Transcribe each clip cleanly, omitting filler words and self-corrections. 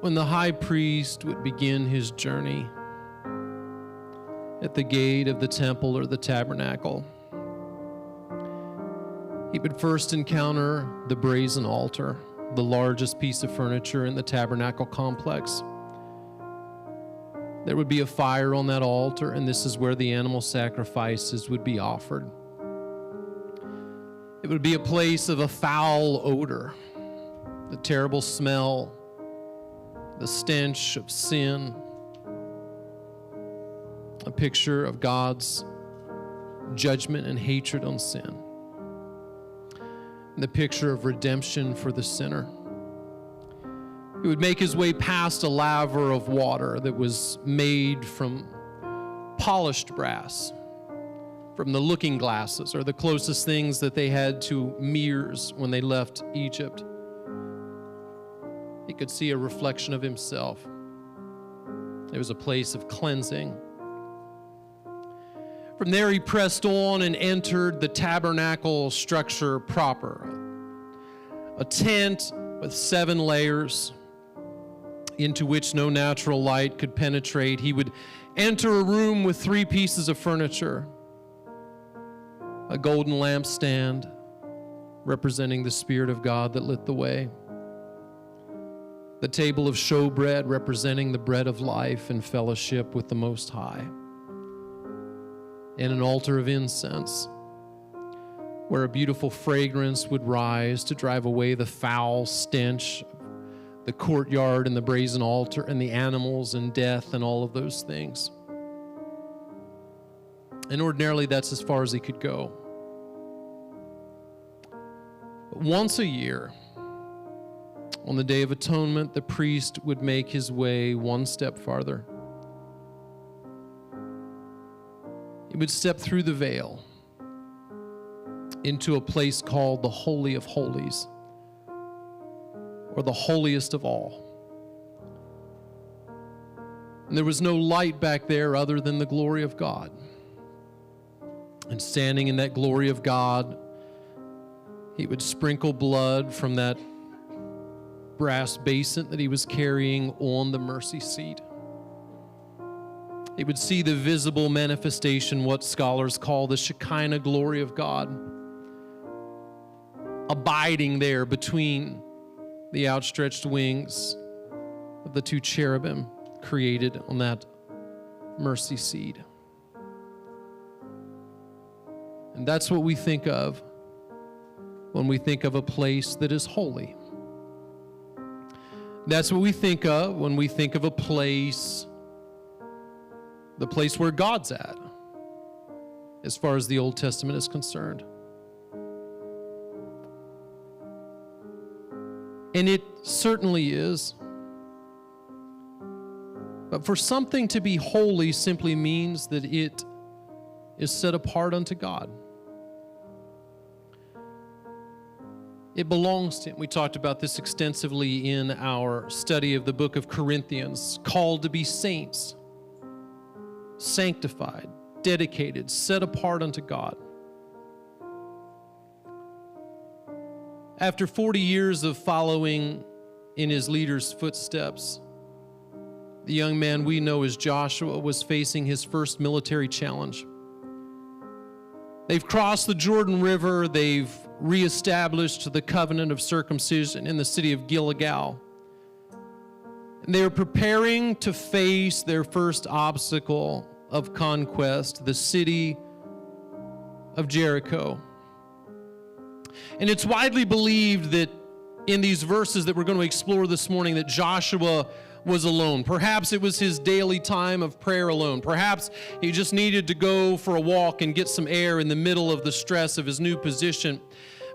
when the high priest would begin his journey at the gate of the temple or the tabernacle, he would first encounter the brazen altar, the largest piece of furniture in the tabernacle complex. There would be a fire on that altar, and this is where the animal sacrifices would be offered. It would be a place of a foul odor, the terrible smell, the stench of sin, a picture of God's judgment and hatred on sin, and the picture of redemption for the sinner. He would make his way past a laver of water that was made from polished brass, from the looking glasses, or the closest things that they had to mirrors when they left Egypt. He could see a reflection of himself. It was a place of cleansing. From there, he pressed on and entered the tabernacle structure proper, a tent with 7 layers into which no natural light could penetrate. He would enter a room with 3 pieces of furniture, a golden lampstand representing the Spirit of God that lit the way, the table of showbread representing the bread of life and fellowship with the Most High, and an altar of incense where a beautiful fragrance would rise to drive away the foul stench of the courtyard and the brazen altar and the animals and death and all of those things. And ordinarily that's as far as he could go. But once a year, on the Day of Atonement, the priest would make his way one step farther. He would step through the veil into a place called the Holy of Holies, or the holiest of all. And there was no light back there other than the glory of God. And standing in that glory of God, he would sprinkle blood from that brass basin that he was carrying on the mercy seat. He would see the visible manifestation, what scholars call the Shekinah glory of God, abiding there between the outstretched wings of the 2 cherubim created on that mercy seat. And that's what we think of when we think of a place that is holy. That's what we think of when we think of a place, the place where God's at, as far as the Old Testament is concerned. And it certainly is. But for something to be holy simply means that it is set apart unto God. It belongs to Him. We talked about this extensively in our study of the book of Corinthians, called to be saints, sanctified, dedicated, set apart unto God. After 40 years of following in his leader's footsteps, the young man we know as Joshua was facing his first military challenge. They've crossed the Jordan River. They've reestablished the covenant of circumcision in the city of Gilgal. And they are preparing to face their first obstacle of conquest, the city of Jericho. And it's widely believed that in these verses that we're going to explore this morning that Joshua was alone. Perhaps it was his daily time of prayer alone. Perhaps he just needed to go for a walk and get some air in the middle of the stress of his new position.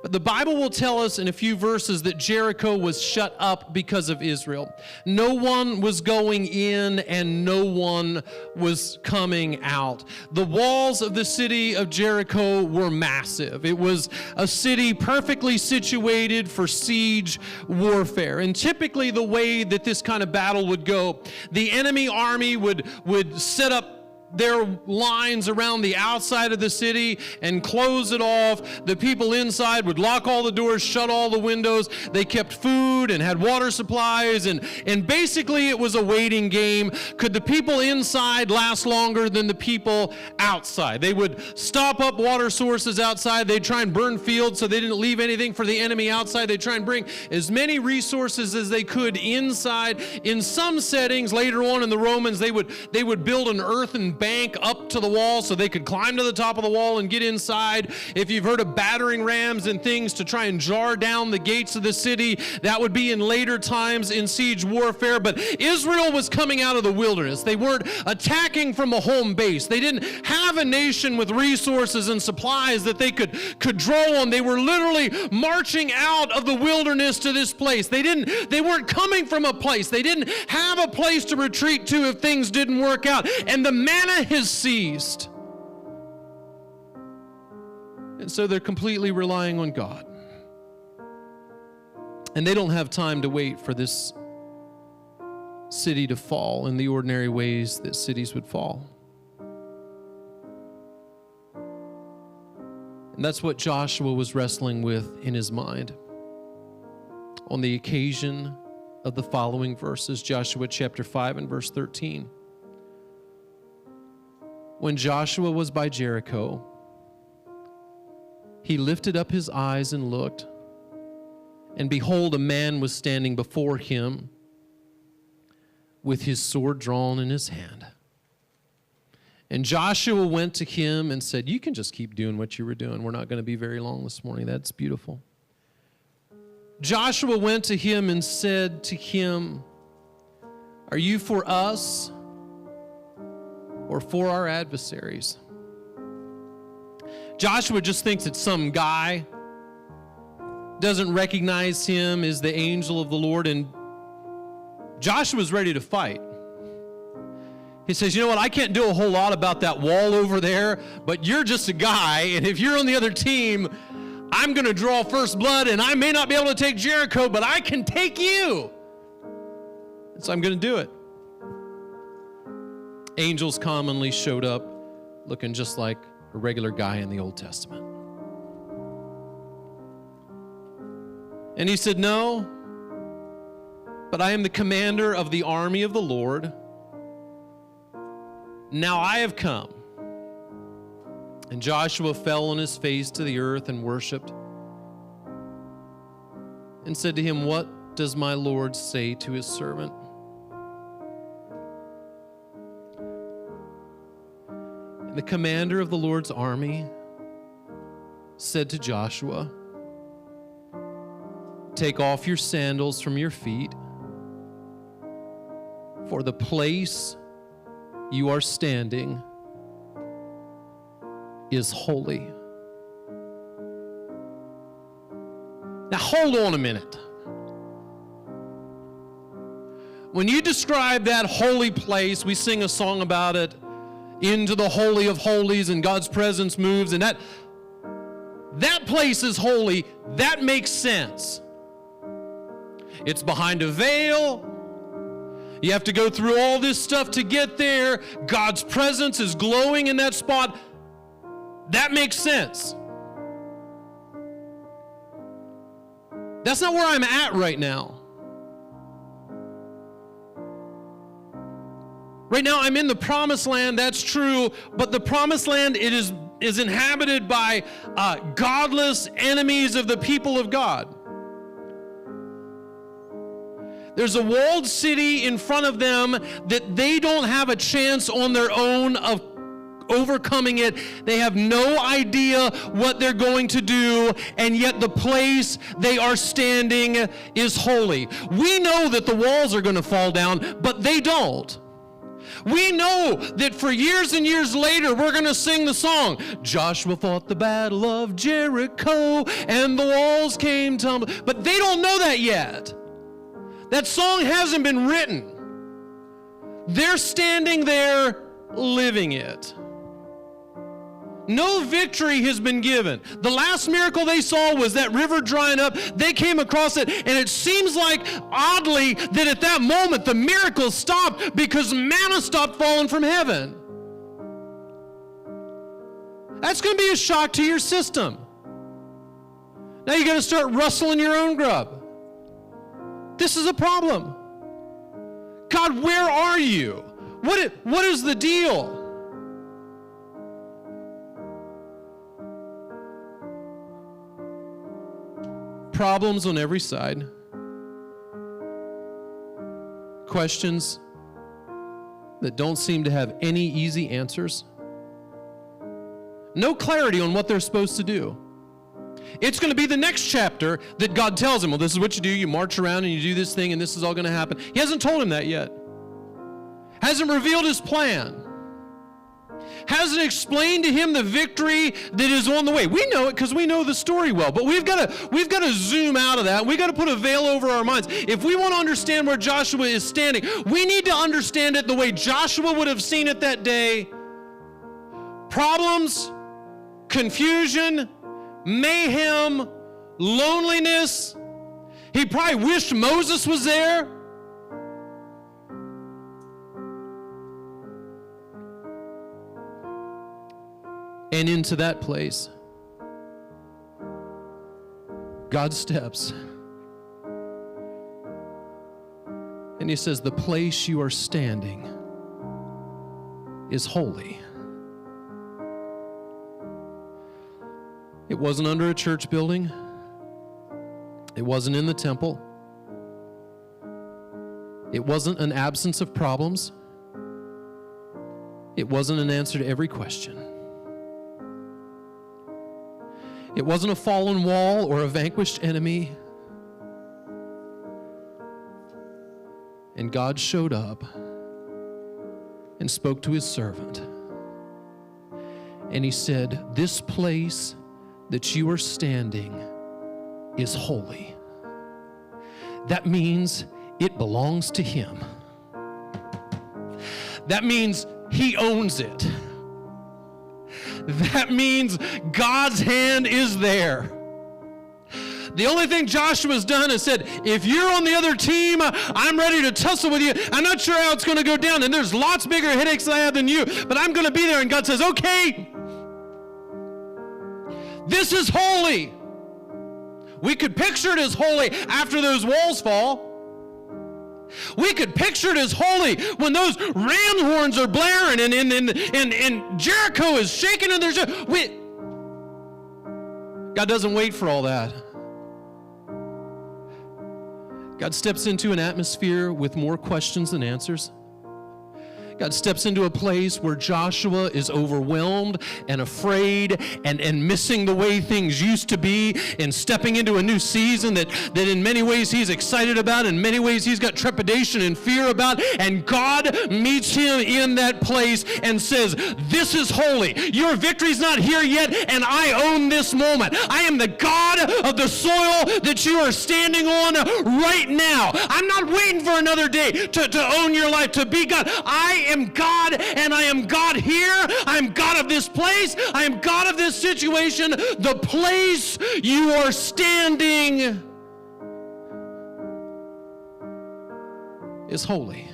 But the Bible will tell us in a few verses that Jericho was shut up because of Israel. No one was going in and no one was coming out. The walls of the city of Jericho were massive. It was a city perfectly situated for siege warfare. And typically the way that this kind of battle would go, the enemy army would set up their lines around the outside of the city and close it off. The people inside would lock all the doors, shut all the windows. They kept food and had water supplies, and basically it was a waiting game. Could the people inside last longer than the people outside? They would stop up water sources outside. They'd try and burn fields so they didn't leave anything for the enemy outside. They'd try and bring as many resources as they could inside. In some settings later on in the Romans, they would build an earthen bank up to the wall so they could climb to the top of the wall and get inside. If you've heard of battering rams and things to try and jar down the gates of the city, that would be in later times in siege warfare. But Israel was coming out of the wilderness. They weren't attacking from a home base. They didn't have a nation with resources and supplies that they could draw on. They were literally marching out of the wilderness to this place. They weren't coming from a place. They didn't have a place to retreat to if things didn't work out. And the manna has ceased. And so they're completely relying on God. And they don't have time to wait for this city to fall in the ordinary ways that cities would fall. And that's what Joshua was wrestling with in his mind on the occasion of the following verses, Joshua chapter 5 and verse 13. When Joshua was by Jericho, he lifted up his eyes and looked, and behold, a man was standing before him with his sword drawn in his hand. And Joshua went to him and said, "You can just keep doing what you were doing. We're not going to be very long this morning." That's beautiful. Joshua went to him and said to him, "Are you for us or for our adversaries?" Joshua just thinks it's some guy, doesn't recognize him as the angel of the Lord, and Joshua's ready to fight. He says, "You know what, I can't do a whole lot about that wall over there, but you're just a guy, and if you're on the other team, I'm going to draw first blood, and I may not be able to take Jericho, but I can take you. And so I'm going to do it." Angels commonly showed up looking just like a regular guy in the Old Testament. And he said, "No, but I am the commander of the army of the Lord. Now I have come." And Joshua fell on his face to the earth and worshiped and said to him, "What does my Lord say to his servant?" And the commander of the Lord's army said to Joshua, "Take off your sandals from your feet, for the place you are standing is holy." Now hold on a minute. When you describe that holy place, we sing a song about it, "Into the Holy of Holies," and God's presence moves, and that place is holy. That makes sense. It's behind a veil. You have to go through all this stuff to get there. God's presence is glowing in that spot. That makes sense. That's not where I'm at right now. Right now I'm in the promised land, that's true, but the promised land, it is inhabited by godless enemies of the people of God. There's a walled city in front of them that they don't have a chance on their own of overcoming it. They have no idea what they're going to do, and yet the place they are standing is holy. We know that the walls are going to fall down, but they don't. We know that for years and years later, we're going to sing the song, "Joshua fought the battle of Jericho, and the walls came tumbling." But they don't know that yet. That song hasn't been written. They're standing there living it. No victory has been given. The last miracle they saw was that river drying up. They came across it, and it seems like, oddly, that at that moment the miracle stopped because manna stopped falling from heaven. That's going to be a shock to your system. Now you got to start rustling your own grub. This is a problem. God, where are you? What is the deal? Problems on every side. Questions that don't seem to have any easy answers. No clarity on what they're supposed to do. It's going to be the next chapter that God tells him, well, this is what you do. You march around and you do this thing and this is all going to happen. He hasn't told him that yet. Hasn't revealed his plan. Hasn't explained to him the victory that is on the way. We know it because we know the story well, but we've got to zoom out of that. We've got to put a veil over our minds. If we want to understand where Joshua is standing, we need to understand it the way Joshua would have seen it that day. Problems, confusion, mayhem, loneliness. He probably wished Moses was there. And into that place, God steps. And he says, the place you are standing is holy. It wasn't under a church building. It wasn't in the temple. It wasn't an absence of problems. It wasn't an answer to every question. It wasn't a fallen wall or a vanquished enemy. And God showed up and spoke to his servant. And he said, this place that you are standing is holy. That means it belongs to him. That means he owns it. That means God's hand is there. The only thing Joshua's done is said, if you're on the other team, I'm ready to tussle with you. I'm not sure how it's going to go down, and there's lots bigger headaches I have than you, but I'm going to be there. And God says, okay, this is holy. We could picture it as holy after those walls fall. We could picture it as holy when those ram horns are blaring and Jericho is shaking and there's God doesn't wait for all that. God steps into an atmosphere with more questions than answers. God steps into a place where Joshua is overwhelmed and afraid and missing the way things used to be and stepping into a new season that in many ways he's excited about, in many ways he's got trepidation and fear about, and God meets him in that place and says, this is holy. Your victory's not here yet, and I own this moment. I am the God of the soil that you are standing on right now. I'm not waiting for another day to own your life, to be God. I am God, and I am God here. I am God of this place. I am God of this situation. The place you are standing is holy.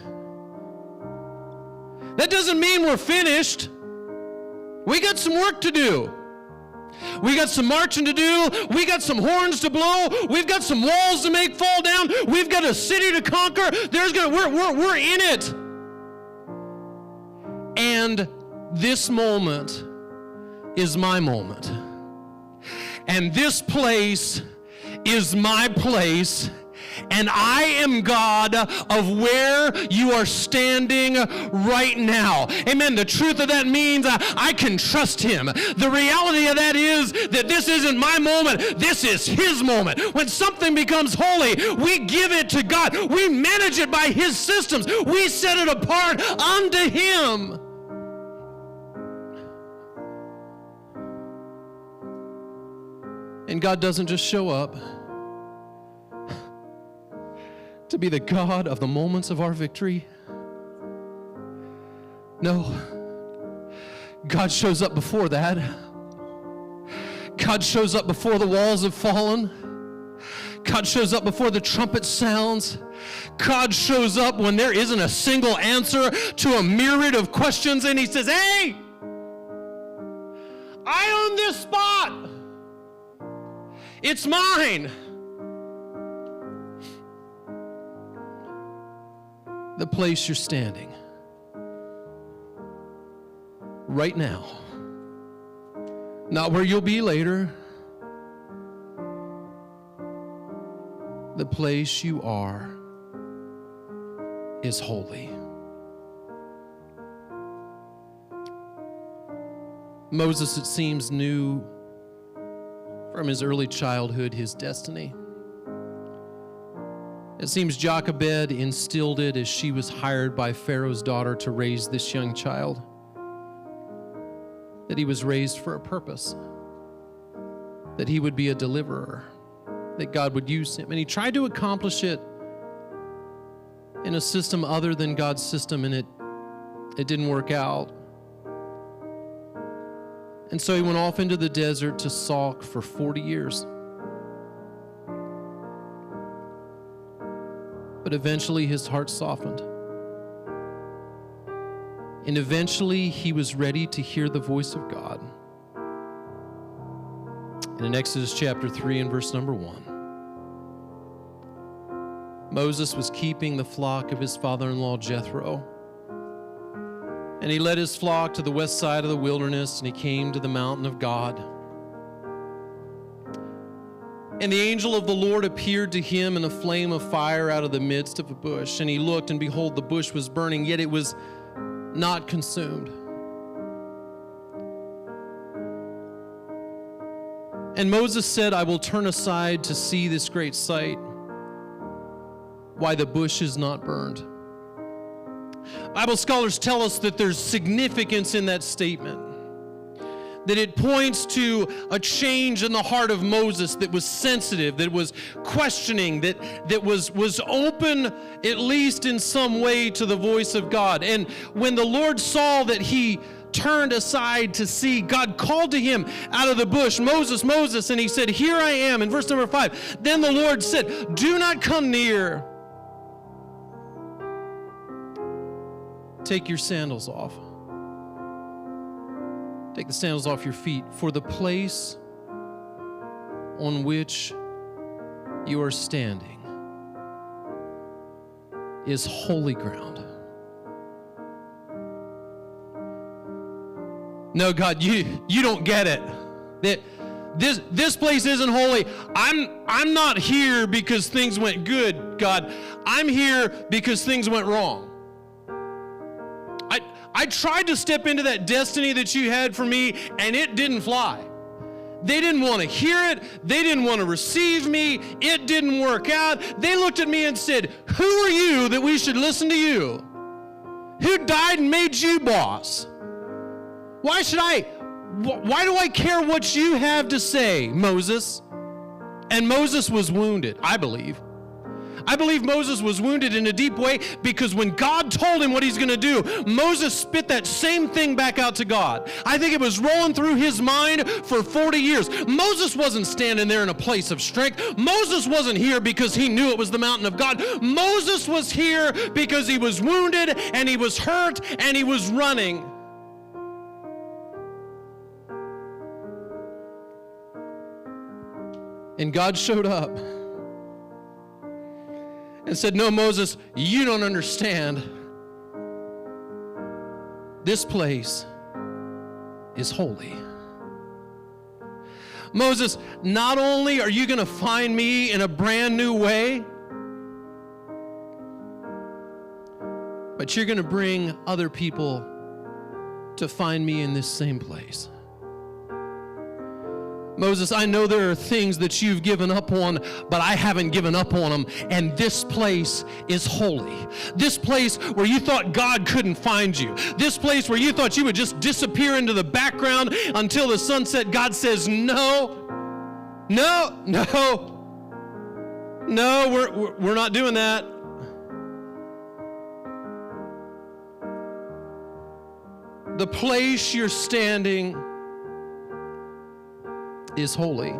That doesn't mean we're finished. We got some work to do. We got some marching to do. We got some horns to blow. We've got some walls to make fall down. We've got a city to conquer. We're in it. And this moment is my moment. And this place is my place. And I am God of where you are standing right now. Amen. The truth of that means I can trust him. The reality of that is that this isn't my moment. This is his moment. When something becomes holy, we give it to God. We manage it by his systems. We set it apart unto him. And God doesn't just show up to be the God of the moments of our victory. No. God shows up before that. God shows up before the walls have fallen. God shows up before the trumpet sounds. God shows up when there isn't a single answer to a myriad of questions, and he says, hey, I own this spot. It's mine. The place you're standing right now, not where you'll be later. The place you are is holy. Moses, it seems, knew from his early childhood his destiny. It seems Jochebed instilled it as she was hired by Pharaoh's daughter to raise this young child, that he was raised for a purpose, that he would be a deliverer, that God would use him. And he tried to accomplish it in a system other than God's system, and it didn't work out. And so he went off into the desert to sulk for 40 years. But eventually his heart softened. And eventually he was ready to hear the voice of God. And in Exodus chapter 3 and verse number 1, Moses was keeping the flock of his father-in-law Jethro. And he led his flock to the west side of the wilderness, and he came to the mountain of God. And the angel of the Lord appeared to him in a flame of fire out of the midst of a bush. And he looked, and behold, the bush was burning, yet it was not consumed. And Moses said, I will turn aside to see this great sight, why the bush is not burned. Bible scholars tell us that there's significance in that statement, that it points to a change in the heart of Moses that was sensitive, that was questioning, that was open, at least in some way, to the voice of God. And when the Lord saw that he turned aside to see, God called to him out of the bush, Moses, Moses, and he said, here I am. In verse number 5, then the Lord said, do not come near. Take your sandals off. Take the sandals off your feet, for the place on which you are standing is holy ground. No, God, you don't get it. That this place isn't holy. I'm not here because things went good, God. I'm here because things went wrong. I tried to step into that destiny that you had for me, and it didn't fly. They didn't want to hear it. They didn't want to receive me. It didn't work out. They looked at me and said, who are you that we should listen to you? Who died and made you boss? Why do I care what you have to say, Moses? And Moses was wounded, I believe. I believe Moses was wounded in a deep way because when God told him what he's going to do, Moses spit that same thing back out to God. I think it was rolling through his mind for 40 years. Moses wasn't standing there in a place of strength. Moses wasn't here because he knew it was the mountain of God. Moses was here because he was wounded and he was hurt and he was running. And God showed up and said, no, Moses, you don't understand. This place is holy. Moses, not only are you going to find me in a brand new way, but you're going to bring other people to find me in this same place. Moses, I know there are things that you've given up on, but I haven't given up on them, and this place is holy. This place where you thought God couldn't find you. This place where you thought you would just disappear into the background until the sunset. God says, no, we're not doing that. The place you're standing is holy.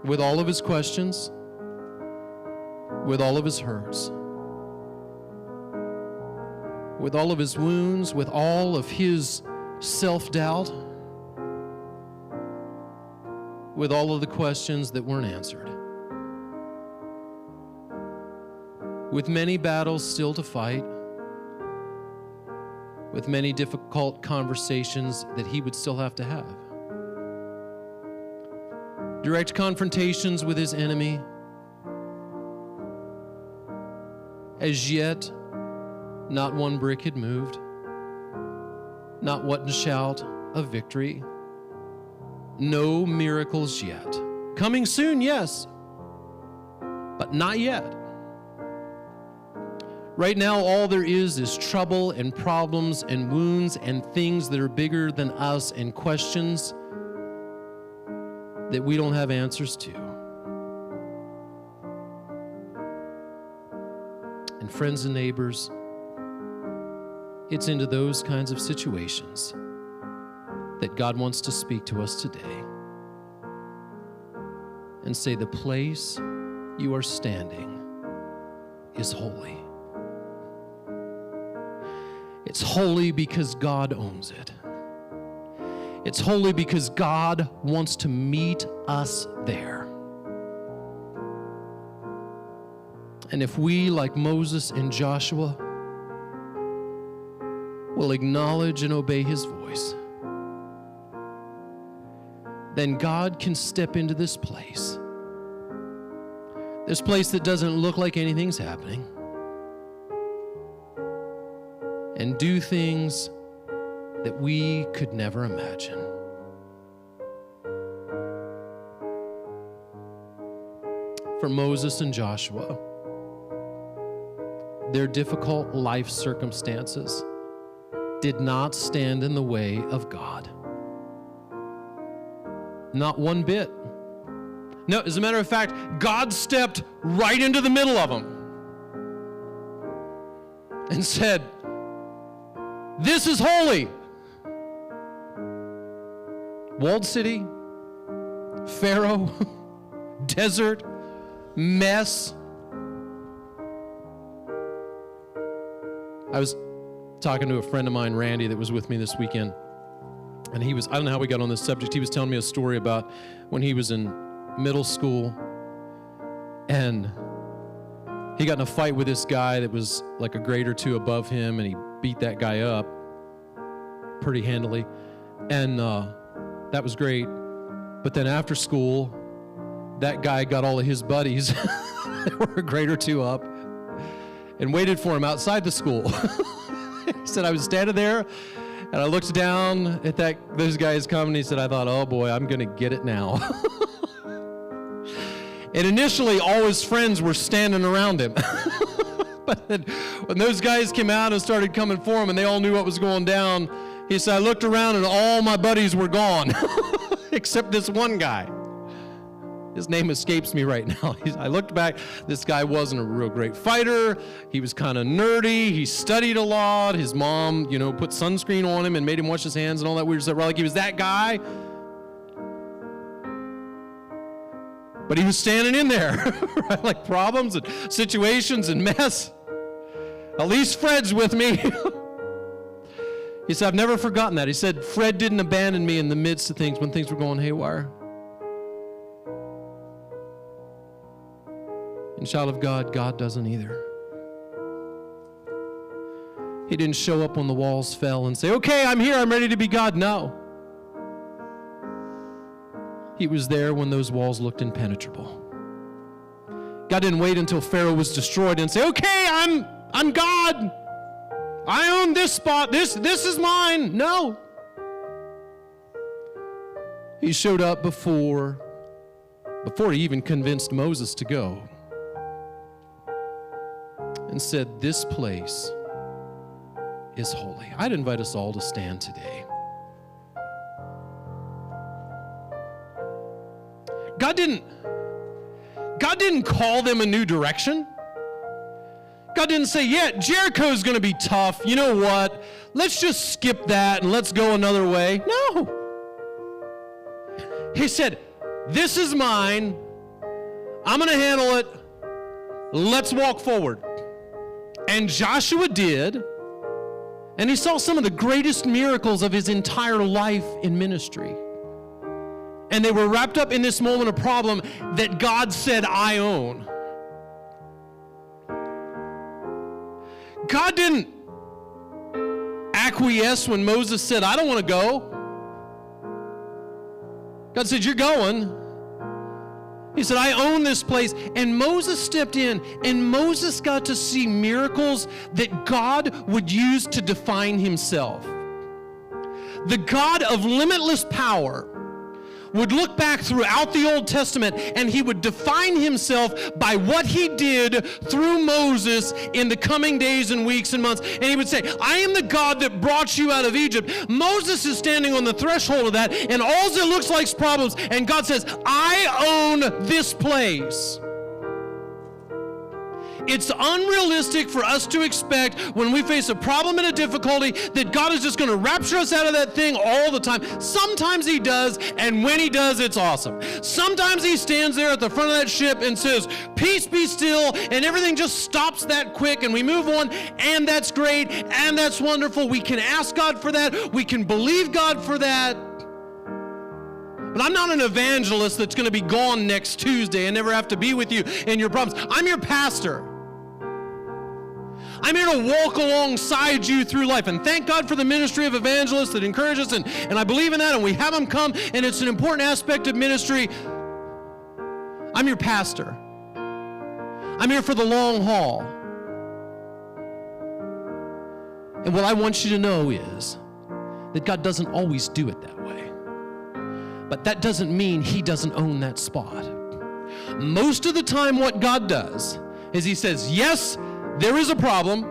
With all of his questions, with all of his hurts, with all of his wounds, with all of his self-doubt, with all of the questions that weren't answered, with many battles still to fight, with many difficult conversations that he would still have to have, direct confrontations with his enemy. As yet, not one brick had moved, not one shout of victory, no miracles yet. Coming soon, yes, but not yet. Right now, all there is trouble and problems and wounds and things that are bigger than us and questions that we don't have answers to. And friends and neighbors, it's into those kinds of situations that God wants to speak to us today and say, the place you are standing is holy. It's holy because God owns it. It's holy because God wants to meet us there. And if we, like Moses and Joshua, will acknowledge and obey his voice, then God can step into this place that doesn't look like anything's happening, and do things that we could never imagine. For Moses and Joshua, their difficult life circumstances did not stand in the way of God. Not one bit. No, as a matter of fact, God stepped right into the middle of them and said, "This is holy." Walled city, Pharaoh, desert, mess. I was talking to a friend of mine, Randy, that was with me this weekend. And I don't know how we got on this subject. He was telling me a story about when he was in middle school, and he got in a fight with this guy that was like a grade or two above him, and he beat that guy up pretty handily. And that was great. But then after school, that guy got all of his buddies that were a grade or two up and waited for him outside the school. He said, I was standing there, and I looked down at those guys coming, and he said, I thought, oh boy, I'm going to get it now. And initially, all his friends were standing around him. But then, when those guys came out and started coming for him, and they all knew what was going down, he said, I looked around, and all my buddies were gone, except this one guy. His name escapes me right now. I looked back. This guy wasn't a real great fighter. He was kind of nerdy. He studied a lot. His mom, put sunscreen on him and made him wash his hands and all that weird stuff. Like he was that guy. But he was standing in there, right? Like problems and situations and mess. At least Fred's with me. He said, I've never forgotten that. He said, Fred didn't abandon me in the midst of things when things were going haywire. And child of God, God doesn't either. He didn't show up when the walls fell and say, okay, I'm here, I'm ready to be God. No. He was there when those walls looked impenetrable. God didn't wait until Pharaoh was destroyed and say, okay, I'm God. I own this spot. This is mine. No. He showed up before he even convinced Moses to go, and said, this place is holy. I'd invite us all to stand today. God didn't call them a new direction. God didn't say, yeah, Jericho's going to be tough. You know what? Let's just skip that and let's go another way. No. He said, this is mine. I'm going to handle it. Let's walk forward. And Joshua did, And he saw some of the greatest miracles of his entire life in ministry. And they were wrapped up in this moment of problem that God said, I own. God didn't acquiesce when Moses said, I don't want to go. God said, you're going. He said, I own this place. And Moses stepped in, and Moses got to see miracles that God would use to define himself. The God of limitless power would look back throughout the Old Testament, and he would define himself by what he did through Moses in the coming days and weeks and months. And he would say, I am the God that brought you out of Egypt. Moses is standing on the threshold of that, and all it looks like is problems. And God says, I own this place. It's unrealistic for us to expect when we face a problem and a difficulty that God is just going to rapture us out of that thing all the time. Sometimes he does, and when he does, it's awesome. Sometimes he stands there at the front of that ship and says, peace be still, and everything just stops that quick, and we move on, and that's great, and that's wonderful. We can ask God for that. We can believe God for that. But I'm not an evangelist that's going to be gone next Tuesday and never have to be with you in your problems. I'm your pastor. I'm here to walk alongside you through life. And thank God for the ministry of evangelists that encourage us, and I believe in that, and we have them come, and it's an important aspect of ministry. I'm your pastor. I'm here for the long haul. And what I want you to know is that God doesn't always do it that way. But that doesn't mean he doesn't own that spot. Most of the time what God does is he says, yes, there is a problem.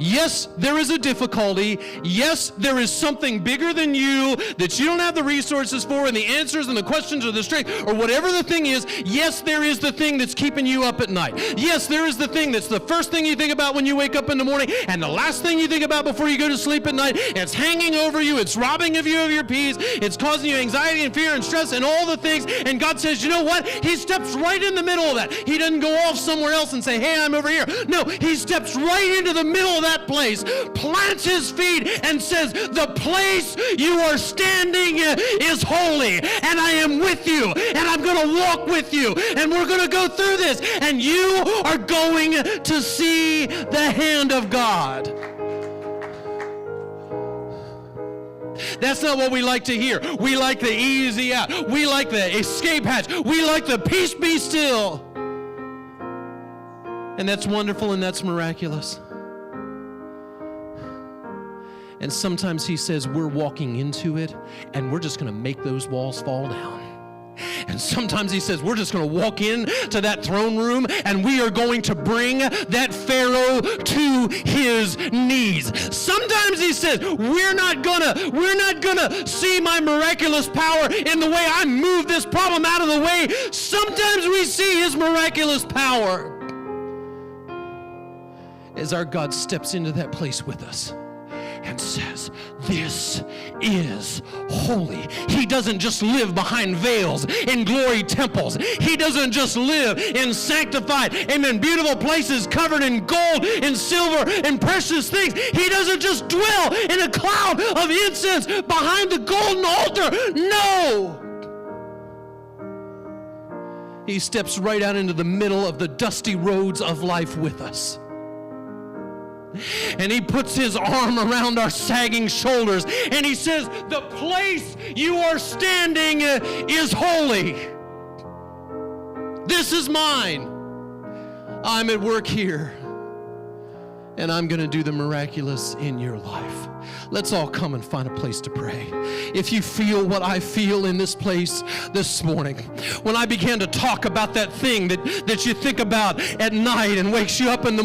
Yes, there is a difficulty. Yes, there is something bigger than you that you don't have the resources for, and the answers and the questions or the strength or whatever the thing is. Yes, there is the thing that's keeping you up at night. Yes, there is the thing that's the first thing you think about when you wake up in the morning and the last thing you think about before you go to sleep at night. It's hanging over you. It's robbing of you of your peace. It's causing you anxiety and fear and stress and all the things. And God says, you know what? He steps right in the middle of that. He doesn't go off somewhere else and say, hey, I'm over here. No, he steps right into the middle of that place, plants his feet, and says, the place you are standing is holy, and I am with you, and I'm going to walk with you, and we're going to go through this, and you are going to see the hand of God. That's not what we like to hear. We like the easy out. We like the escape hatch. We like the peace be still. And that's wonderful and that's miraculous. And sometimes he says we're walking into it and we're just going to make those walls fall down. And sometimes he says we're just going to walk into that throne room and we are going to bring that Pharaoh to his knees. Sometimes he says we're not gonna see my miraculous power in the way I move this problem out of the way. Sometimes we see his miraculous power as our God steps into that place with us and says, this is holy. He doesn't just live behind veils in glory temples. He doesn't just live in sanctified, amen, beautiful places covered in gold and silver and precious things. He doesn't just dwell in a cloud of incense behind the golden altar. No! He steps right out into the middle of the dusty roads of life with us. And he puts his arm around our sagging shoulders and he says, the place you are standing is holy. This is mine. I'm at work here and I'm going to do the miraculous in your life. Let's all come and find a place to pray. If you feel what I feel in this place this morning, when I began to talk about that thing that you think about at night and wakes you up in the